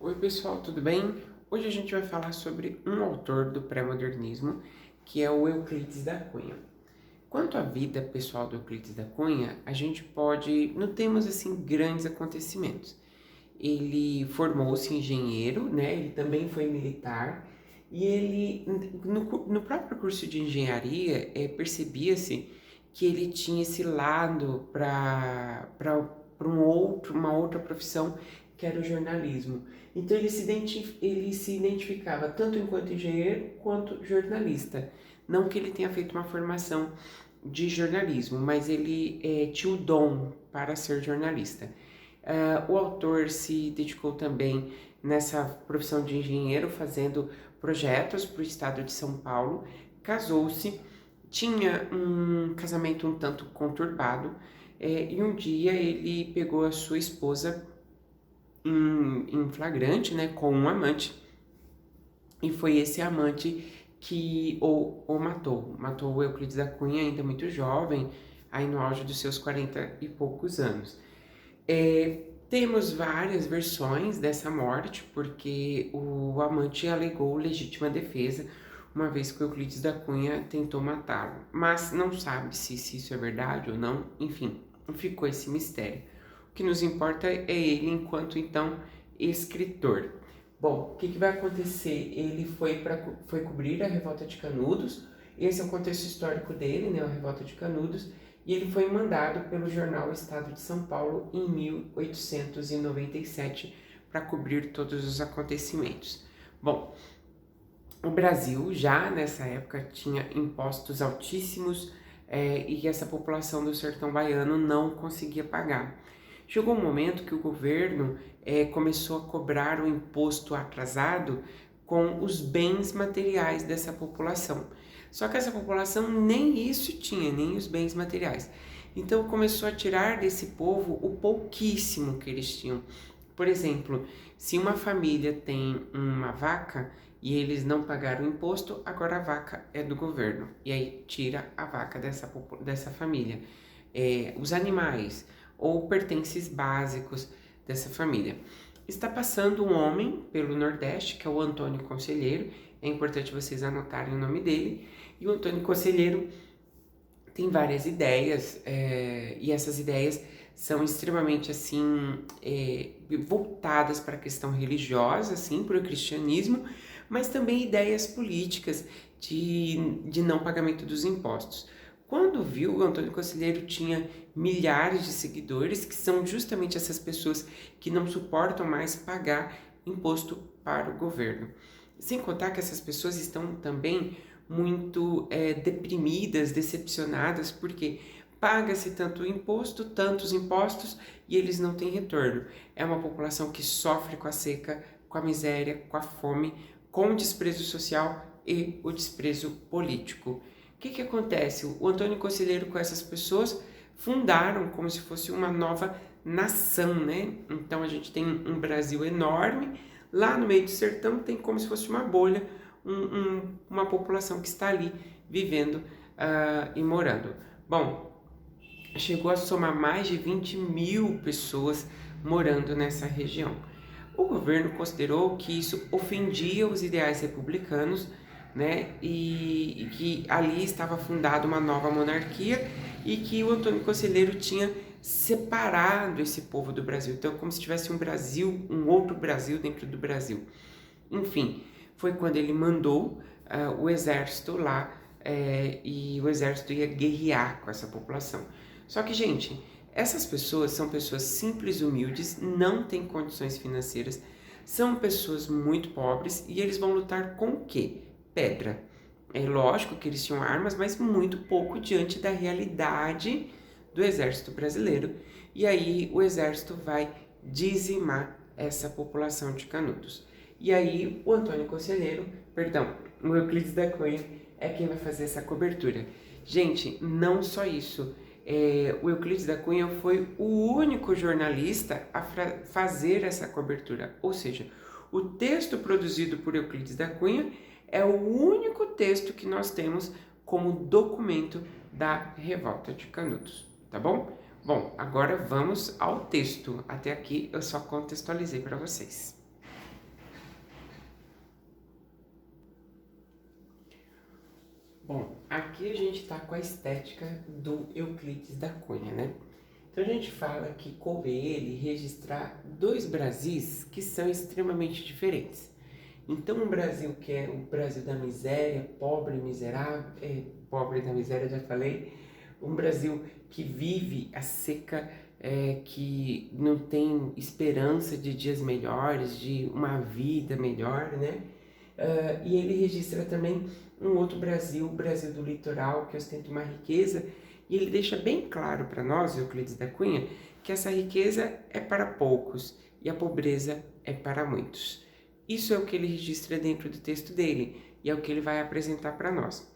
Oi pessoal, tudo bem? Hoje a gente vai falar sobre um autor do pré-modernismo, que é o Euclides da Cunha. Quanto à vida pessoal do Euclides da Cunha, a gente não temos assim grandes acontecimentos. Ele formou-se engenheiro, né? Ele também foi militar, e ele, no próprio curso de engenharia, percebia-se que ele tinha esse lado para uma outra profissão, que era o jornalismo. Então ele se identificava tanto enquanto engenheiro quanto jornalista. Não que ele tenha feito uma formação de jornalismo, mas ele tinha o dom para ser jornalista. O autor se dedicou também nessa profissão de engenheiro, fazendo projetos para o estado de São Paulo, casou-se, tinha um casamento um tanto conturbado, e um dia ele pegou a sua esposa em flagrante, né, com um amante, e foi esse amante que o matou. Matou o Euclides da Cunha ainda muito jovem, aí no auge dos seus 40 e poucos anos. Temos várias versões dessa morte, porque o amante alegou legítima defesa, uma vez que o Euclides da Cunha tentou matá-lo. Mas não sabe-se se isso é verdade ou não, enfim, ficou esse mistério. O que nos importa é ele enquanto, então, escritor. Bom, o que vai acontecer? Ele foi cobrir a Revolta de Canudos, esse é o contexto histórico dele, né, a Revolta de Canudos, e ele foi mandado pelo jornal Estado de São Paulo em 1897 para cobrir todos os acontecimentos. Bom, o Brasil já nessa época tinha impostos altíssimos e essa população do sertão baiano não conseguia pagar. Chegou um momento que o governo começou a cobrar o imposto atrasado com os bens materiais dessa população. Só que essa população nem isso tinha, nem os bens materiais. Então começou a tirar desse povo o pouquíssimo que eles tinham. Por exemplo, se uma família tem uma vaca e eles não pagaram o imposto, agora a vaca é do governo. E aí tira a vaca dessa família. Os animais ou pertences básicos dessa família. Está passando um homem pelo Nordeste, que é o Antônio Conselheiro, é importante vocês anotarem o nome dele, e o Antônio Conselheiro tem várias ideias, e essas ideias são extremamente, assim, voltadas para a questão religiosa, assim, para o cristianismo, mas também ideias políticas de não pagamento dos impostos. Quando viu, o Antônio Conselheiro tinha milhares de seguidores, que são justamente essas pessoas que não suportam mais pagar imposto para o governo. Sem contar que essas pessoas estão também muito deprimidas, decepcionadas, porque paga-se tanto imposto, tantos impostos, e eles não têm retorno. É uma população que sofre com a seca, com a miséria, com a fome, com o desprezo social e o desprezo político. O que acontece? O Antônio Conselheiro com essas pessoas fundaram como se fosse uma nova nação, né? Então a gente tem um Brasil enorme, lá no meio do sertão tem como se fosse uma bolha, uma população que está ali vivendo e morando. Bom, chegou a somar mais de 20 mil pessoas morando nessa região. O governo considerou que isso ofendia os ideais republicanos, né, e que ali estava fundada uma nova monarquia e que o Antônio Conselheiro tinha separado esse povo do Brasil. Então, como se tivesse um Brasil, um outro Brasil dentro do Brasil. Enfim, foi quando ele mandou o exército lá e o exército ia guerrear com essa população. Só que, gente, essas pessoas são pessoas simples, humildes, não têm condições financeiras, são pessoas muito pobres e eles vão lutar com o quê? Pedra. É lógico que eles tinham armas, mas muito pouco diante da realidade do exército brasileiro. E aí o exército vai dizimar essa população de Canudos. E aí o Antônio Conselheiro, perdão, o Euclides da Cunha é quem vai fazer essa cobertura. Gente, não só isso. O Euclides da Cunha foi o único jornalista a fazer essa cobertura. Ou seja, o texto produzido por Euclides da Cunha é o único texto que nós temos como documento da Revolta de Canudos, tá bom? Bom, agora vamos ao texto. Até aqui eu só contextualizei para vocês. Bom, aqui a gente está com a estética do Euclides da Cunha, né? Então a gente fala que coube ele registrar dois Brasis que são extremamente diferentes. Então um Brasil que é o Brasil da miséria, pobre, miserável, pobre da miséria, já falei, um Brasil que vive a seca, que não tem esperança de dias melhores, de uma vida melhor, né? E ele registra também um outro Brasil, o Brasil do litoral, que ostenta uma riqueza, e ele deixa bem claro para nós, Euclides da Cunha, que essa riqueza é para poucos e a pobreza é para muitos. Isso é o que ele registra dentro do texto dele e é o que ele vai apresentar para nós.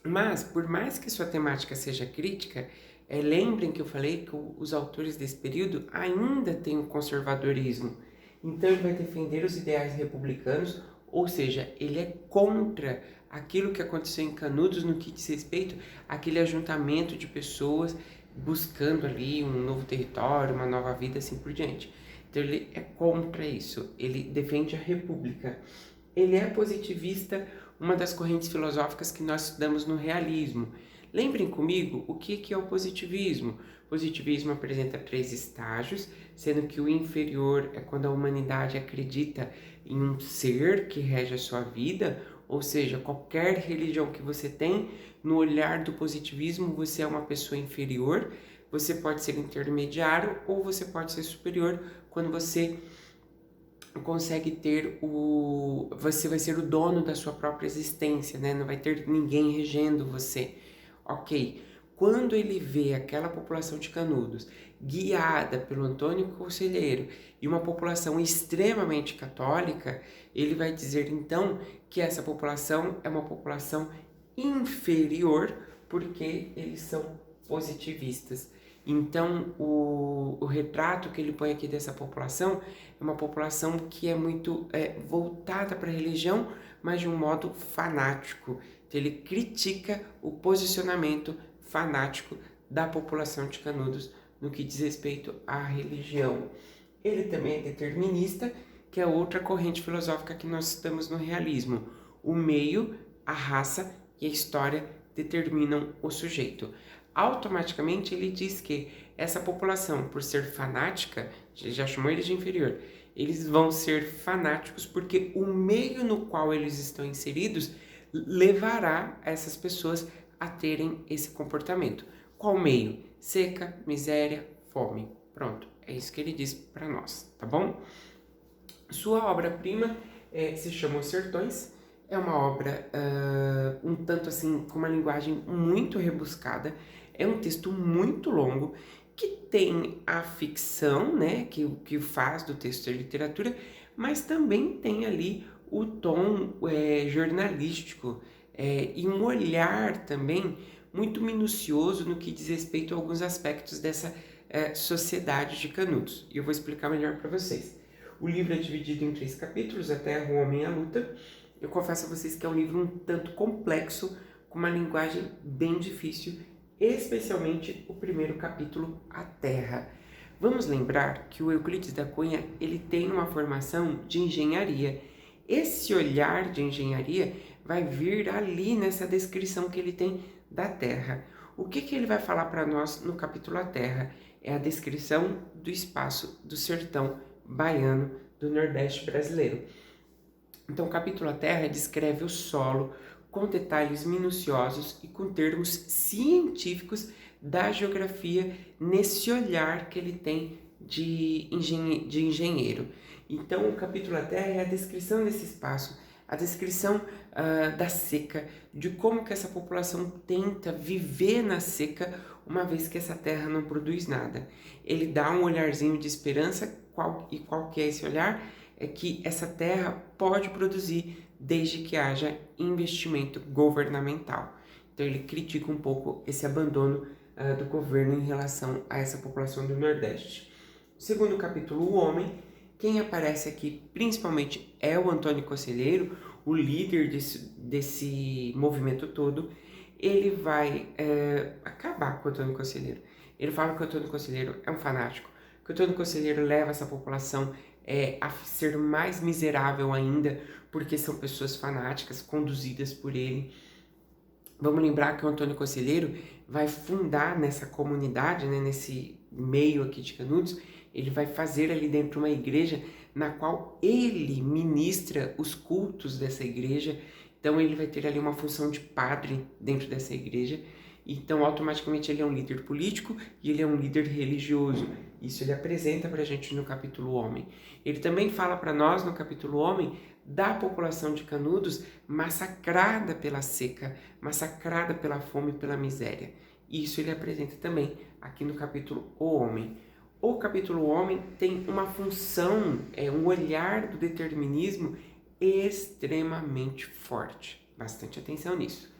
Mas, por mais que sua temática seja crítica, lembrem que eu falei que os autores desse período ainda têm o conservadorismo. Então ele vai defender os ideais republicanos, ou seja, ele é contra aquilo que aconteceu em Canudos no que diz respeito àquele ajuntamento de pessoas buscando ali um novo território, uma nova vida, assim por diante. Então ele é contra isso, ele defende a república. Ele é positivista, uma das correntes filosóficas que nós estudamos no realismo. Lembrem comigo o que é o positivismo. O positivismo apresenta 3 estágios, sendo que o inferior é quando a humanidade acredita em um ser que rege a sua vida, ou seja, qualquer religião que você tem, no olhar do positivismo você é uma pessoa inferior, você pode ser intermediário ou você pode ser superior quando você consegue ter você vai ser o dono da sua própria existência, né? Não vai ter ninguém regendo você. Ok. Quando ele vê aquela população de Canudos guiada pelo Antônio Conselheiro e uma população extremamente católica, ele vai dizer então que essa população é uma população inferior porque eles são positivistas. Então, o retrato que ele põe aqui dessa população é uma população que é muito voltada para a religião, mas de um modo fanático. Então, ele critica o posicionamento fanático da população de Canudos no que diz respeito à religião. Ele também é determinista, que é outra corrente filosófica que nós estamos no realismo. O meio, a raça e a história determinam o sujeito. Automaticamente ele diz que essa população, por ser fanática, já chamou eles de inferior, eles vão ser fanáticos porque o meio no qual eles estão inseridos levará essas pessoas a terem esse comportamento. Qual meio? Seca, miséria, fome. Pronto, é isso que ele diz para nós, tá bom? Sua obra-prima se chama Os Sertões. É uma obra um tanto assim, com uma linguagem muito rebuscada. É um texto muito longo, que tem a ficção, né, que faz do texto a literatura, mas também tem ali o tom jornalístico e um olhar também muito minucioso no que diz respeito a alguns aspectos dessa sociedade de Canudos. E eu vou explicar melhor para vocês. O livro é dividido em 3 capítulos, A Terra, o Homem e a Luta. Eu confesso a vocês que é um livro um tanto complexo, com uma linguagem bem difícil, especialmente o primeiro capítulo, A Terra. Vamos lembrar que o Euclides da Cunha ele tem uma formação de engenharia. Esse olhar de engenharia vai vir ali nessa descrição que ele tem da Terra. O que ele vai falar para nós no capítulo A Terra? É a descrição do espaço do sertão baiano do Nordeste brasileiro. Então, o capítulo A Terra descreve o solo com detalhes minuciosos e com termos científicos da geografia nesse olhar que ele tem de engenheiro. Então, o capítulo A Terra é a descrição desse espaço, a descrição da seca, de como que essa população tenta viver na seca, uma vez que essa terra não produz nada. Ele dá um olharzinho de esperança, qual que é esse olhar? É que essa terra pode produzir desde que haja investimento governamental. Então ele critica um pouco esse abandono do governo em relação a essa população do Nordeste. Segundo capítulo, O Homem. Quem aparece aqui principalmente é o Antônio Conselheiro, o líder desse movimento todo. Ele vai acabar com o Antônio Conselheiro. Ele fala que o Antônio Conselheiro é um fanático, que o Antônio Conselheiro leva essa população a ser mais miserável ainda, porque são pessoas fanáticas, conduzidas por ele. Vamos lembrar que o Antônio Conselheiro vai fundar nessa comunidade, né, nesse meio aqui de Canudos, ele vai fazer ali dentro uma igreja na qual ele ministra os cultos dessa igreja. Então ele vai ter ali uma função de padre dentro dessa igreja. Então automaticamente ele é um líder político e ele é um líder religioso. Isso ele apresenta para a gente no capítulo Homem. Ele também fala para nós no capítulo Homem da população de Canudos massacrada pela seca, massacrada pela fome e pela miséria. Isso ele apresenta também aqui no capítulo O Homem. O capítulo Homem tem uma função, um olhar do determinismo extremamente forte. Bastante atenção nisso.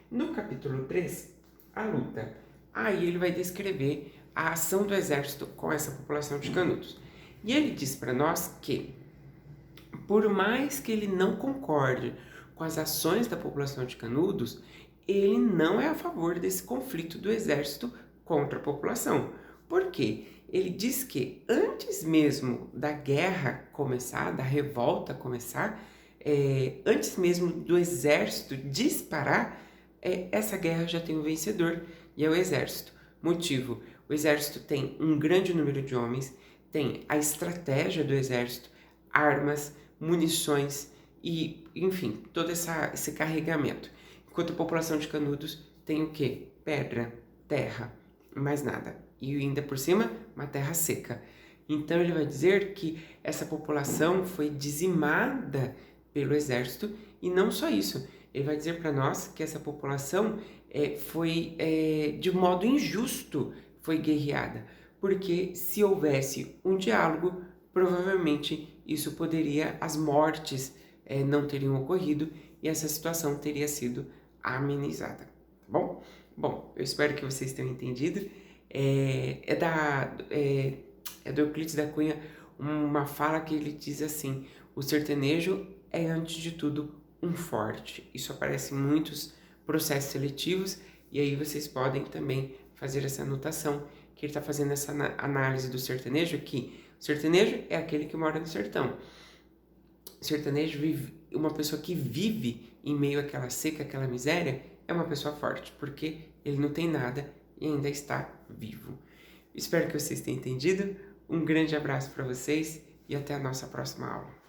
No capítulo 3, a luta. Aí ele vai descrever a ação do exército com essa população de Canudos. E ele diz para nós que, por mais que ele não concorde com as ações da população de Canudos, ele não é a favor desse conflito do exército contra a população. Por quê? Ele diz que antes mesmo da guerra começar, da revolta começar, antes mesmo do exército disparar, essa guerra já tem um vencedor, e é o exército. Motivo: o exército tem um grande número de homens, tem a estratégia do exército, armas, munições e, enfim, todo esse carregamento. Enquanto a população de Canudos tem o quê? Pedra, terra, mais nada. E ainda por cima, uma terra seca. Então ele vai dizer que essa população foi dizimada pelo exército, e não só isso. Ele vai dizer para nós que essa população foi, de modo injusto, foi guerreada. Porque se houvesse um diálogo, provavelmente isso poderia, as mortes não teriam ocorrido e essa situação teria sido amenizada, tá bom? Bom, eu espero que vocês tenham entendido. É do Euclides da Cunha uma fala que ele diz assim: o sertanejo é, antes de tudo, um forte. Isso aparece em muitos processos seletivos, e aí vocês podem também fazer essa anotação, que ele está fazendo essa análise do sertanejo aqui. O sertanejo é aquele que mora no sertão. O sertanejo vive, uma pessoa que vive em meio àquela seca, àquela miséria, é uma pessoa forte, porque ele não tem nada e ainda está vivo. Espero que vocês tenham entendido. Um grande abraço para vocês e até a nossa próxima aula.